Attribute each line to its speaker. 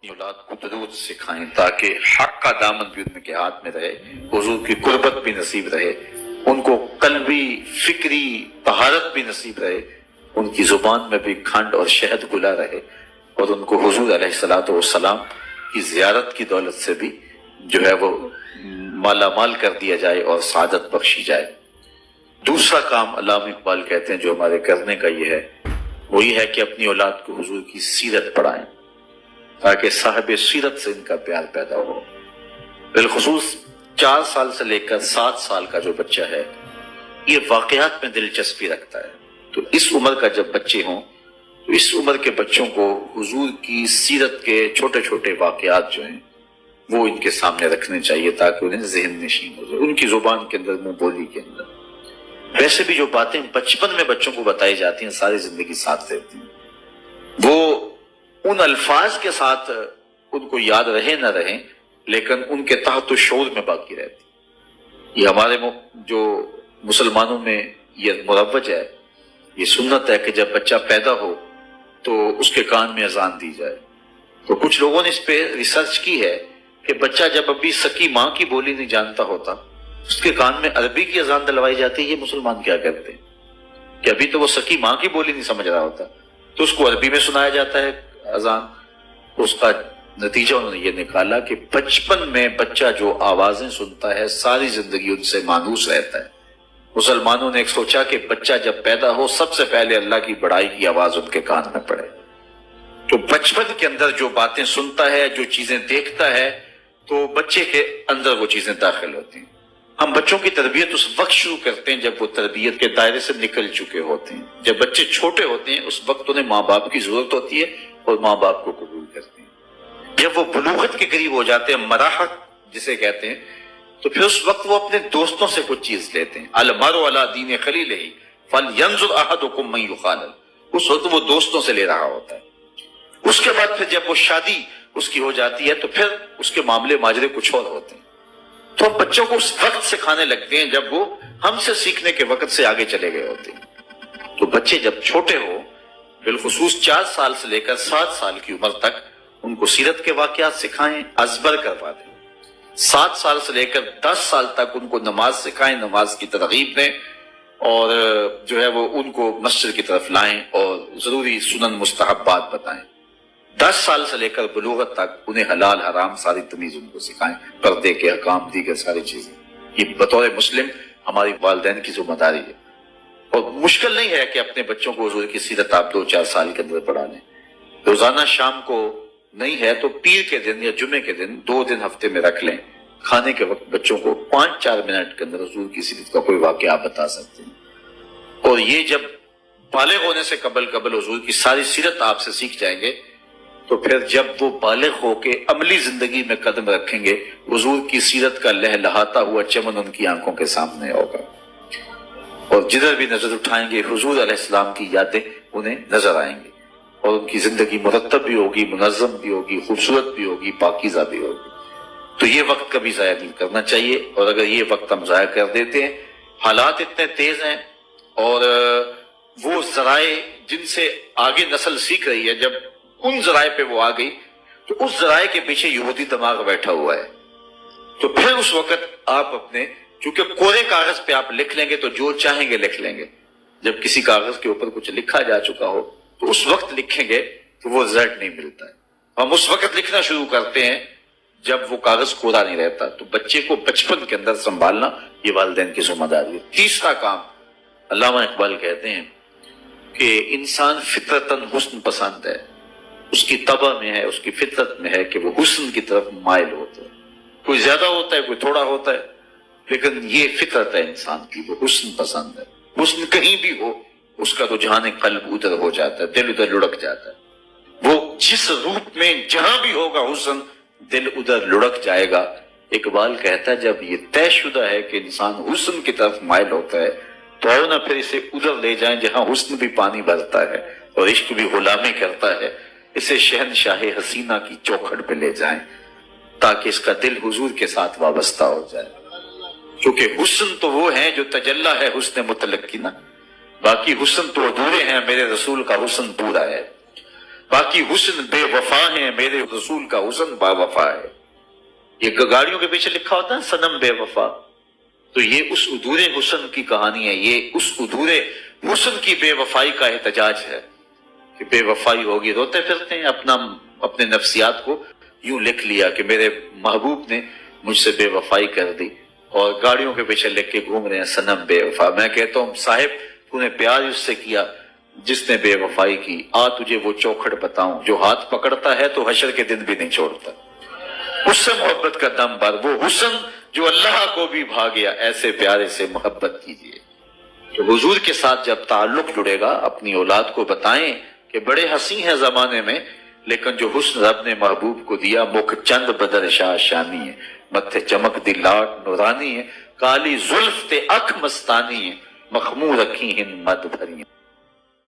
Speaker 1: اولاد کو درود سکھائیں تاکہ حق کا دامن بھی ان کے ہاتھ میں رہے، حضور کی قربت بھی نصیب رہے، ان کو قلبی فکری طہارت بھی نصیب رہے، ان کی زبان میں بھی کھنڈ اور شہد گلا رہے، اور ان کو حضور علیہ الصلوۃ والسلام کی زیارت کی دولت سے بھی جو ہے وہ مالا مال کر دیا جائے اور سعادت بخشی جائے۔ دوسرا کام علامہ اقبال کہتے ہیں جو ہمارے کرنے کا یہ ہے، وہ یہ ہے کہ اپنی اولاد کو حضور کی سیرت پڑھائیں تاکہ صاحب سیرت سے ان کا پیار پیدا ہو۔ بالخصوص 4 سال سے لے کر 7 سال کا جو بچہ ہے یہ واقعات میں دلچسپی رکھتا ہے، تو اس عمر کا جب بچے ہوں تو اس عمر کے بچوں کو حضور کی سیرت کے چھوٹے چھوٹے واقعات جو ہیں وہ ان کے سامنے رکھنے چاہیے تاکہ انہیں ذہن نشین ہو جائے، ان کی زبان کے اندر، منہ بولی کے اندر۔ ویسے بھی جو باتیں بچپن میں بچوں کو بتائی جاتی ہیں ساری زندگی ساتھ رہتی ہیں، وہ ان الفاظ کے ساتھ ان کو یاد رہے نہ رہیں لیکن ان کے تحت شعور میں باقی رہتی۔ یہ ہمارے جو مسلمانوں میں یہ مروج ہے، یہ سنت ہے کہ جب بچہ پیدا ہو تو اس کے کان میں اذان دی جائے۔ تو کچھ لوگوں نے اس پہ ریسرچ کی ہے کہ بچہ جب ابھی سکی ماں کی بولی نہیں جانتا ہوتا، اس کے کان میں عربی کی اذان دلوائی جاتی ہے۔ یہ مسلمان کیا کرتے ہیں کہ ابھی تو وہ سکی ماں کی بولی نہیں سمجھ رہا ہوتا تو اس کو عربی میں سنایا جاتا ہے اذان۔ اس کا نتیجہ انہوں نے یہ نکالا کہ بچپن میں بچہ جو آوازیں سنتا ہے ساری زندگی ان سے مانوس رہتا ہے۔ مسلمانوں نے ایک سوچا کہ بچہ جب پیدا ہو سب سے پہلے اللہ کی بڑائی کی آواز ان کے کان میں پڑے، تو بچپن کے اندر جو باتیں سنتا ہے، جو چیزیں دیکھتا ہے، تو بچے کے اندر وہ چیزیں داخل ہوتی ہیں۔ ہم بچوں کی تربیت اس وقت شروع کرتے ہیں جب وہ تربیت کے دائرے سے نکل چکے ہوتے ہیں۔ جب بچے چھوٹے ہوتے ہیں اس وقت انہیں ماں باپ کی ضرورت ہوتی ہے اور ماں باپ کو قبول کرتے ہیں۔ جب وہ بلوغت کے قریب ہو جاتے ہیں، مراحت جسے کہتے ہیں، تو پھر اس وقت وہ اپنے دوستوں سے کچھ چیز لیتے ہیں۔ المرء علی دین خلیلہ فلینظر احدکم من یخالل، اس وقت وہ دوستوں سے لے رہا ہوتا ہے۔ اس کے بعد پھر جب وہ شادی اس کی ہو جاتی ہے تو پھر اس کے معاملے ماجرے کچھ اور ہوتے ہیں۔ تو ہم بچوں کو اس وقت سکھانے لگتے ہیں جب وہ ہم سے سیکھنے کے وقت سے آگے چلے گئے ہوتے ہیں۔ تو بچے جب چھوٹے ہو، بالخصوص 4 سال سے لے کر 7 سال کی عمر تک، ان کو سیرت کے واقعات سکھائیں، ازبر کروا دیں۔ 7 سال سے لے کر 10 سال تک ان کو نماز سکھائیں، نماز کی ترغیب دیں، اور جو ہے وہ ان کو مسجد کی طرف لائیں اور ضروری سنن مستحبات بتائیں۔ 10 سال سے لے کر بلوغت تک انہیں حلال حرام ساری تمیز ان کو سکھائیں، پردے کے احکام، دیگر ساری چیزیں۔ یہ بطور مسلم ہماری والدین کی ذمہ داری ہے، اور مشکل نہیں ہے کہ اپنے بچوں کو حضور کی سیرت آپ 2-4 سال کے اندر پڑھا لیں۔ روزانہ شام کو نہیں ہے تو پیر کے دن یا جمعے کے دن 2 دن ہفتے میں رکھ لیں، کھانے کے وقت بچوں کو 5-4 منٹ کے اندر حضور کی سیرت کا کوئی واقعہ آپ بتا سکتے ہیں۔ اور یہ جب بالغ ہونے سے قبل حضور کی ساری سیرت آپ سے سیکھ جائیں گے تو پھر جب وہ بالغ ہو کے عملی زندگی میں قدم رکھیں گے، حضور کی سیرت کا لہلہاتا ہوا چمن ان کی آنکھوں کے سامنے ہوگا، اور جدھر بھی نظر اٹھائیں گے حضور علیہ السلام کی یادیں انہیں نظر آئیں گی، اور ان کی زندگی مرتب بھی ہوگی، منظم بھی ہوگی، خوبصورت بھی ہوگی، پاکیزہ بھی ہوگی۔ تو یہ وقت کبھی ضائع نہیں کرنا چاہیے، اور اگر یہ وقت ہم ضائع کر دیتے ہیں، حالات اتنے تیز ہیں اور وہ ذرائع جن سے آگے نسل سیکھ رہی ہے، جب ان ذرائع پہ وہ آ گئی تو اس ذرائع کے پیچھے یہودی دماغ بیٹھا ہوا ہے، تو پھر اس وقت آپ اپنے، چونکہ کوڑے کاغذ پہ آپ لکھ لیں گے تو جو چاہیں گے لکھ لیں گے، جب کسی کاغذ کے اوپر کچھ لکھا جا چکا ہو تو اس وقت لکھیں گے تو وہ رزلٹ نہیں ملتا ہے۔ ہم اس وقت لکھنا شروع کرتے ہیں جب وہ کاغذ کوڑا نہیں رہتا، تو بچے کو بچپن کے اندر سنبھالنا یہ والدین کی ذمہ داری ہے۔ تیسرا کام، علامہ اقبال کہتے ہیں کہ انسان فطرتاً حسن پسند ہے، اس کی طبع میں ہے، اس کی فطرت میں ہے کہ وہ حسن کی طرف مائل ہوتا ہے، کوئی زیادہ ہوتا ہے کوئی تھوڑا ہوتا ہے، لیکن یہ فطرت ہے انسان کی، وہ حسن پسند ہے۔ حسن کہیں بھی ہو اس کا رجحان قلب ادھر ہو جاتا ہے، دل ادھر لڑک جاتا ہے، وہ جس روپ میں جہاں بھی ہوگا حسن، دل ادھر لڑک جائے گا۔ اقبال کہتا ہے جب یہ طے شدہ ہے کہ انسان حسن کی طرف مائل ہوتا ہے تو آؤ نہ پھر اسے ادھر لے جائیں جہاں حسن بھی پانی بھرتا ہے اور عشق بھی غلامی کرتا ہے، اسے شہنشاہ حسینہ کی چوکھٹ پہ لے جائیں تاکہ اس کا دل حضور کے ساتھ وابستہ ہو جائے، کیونکہ حسن تو وہ ہیں جو تجلی ہے حسن متلقینہ، باقی حسن تو ادھورے ہیں، میرے رسول کا حسن پورا ہے۔ باقی حسن بے وفا ہیں، میرے رسول کا حسن با وفا ہے۔ یہ گاڑیوں کے پیچھے لکھا ہوتا ہے صنم بے وفا، تو یہ اس ادھورے حسن کی کہانی ہے، یہ اس ادھورے حسن کی بے وفائی کا احتجاج ہے کہ بے وفائی ہوگی، روتے پھرتے ہیں، اپنے نفسیات کو یوں لکھ لیا کہ میرے محبوب نے مجھ سے بے وفائی کر دی، اور گاڑیوں کے پیچھے لکھ کے گھوم رہے ہیں صنم بے وفا۔ میں کہتا ہوں صاحب تو نے پیار اس سے کیا جس نے بے وفائی کی، آ تجھے وہ چوکھٹ بتاؤں جو ہاتھ پکڑتا ہے تو حشر کے دن بھی نہیں چھوڑتا، اس سے محبت کا دم بھر، وہ حسن جو اللہ کو بھی بھا گیا، ایسے پیارے سے محبت کیجیے۔ تو حضور کے ساتھ جب تعلق جڑے گا، اپنی اولاد کو بتائیں کہ بڑے حسین ہیں زمانے میں، لیکن جو حسن رب نے محبوب کو دیا، مکھ چند بدر شاہ شانی ہے، متھے چمک دی لاٹ نورانی ہے، کالی زلف تے اکھ مستانی ہے، مخمور رکھی ہن مد بھری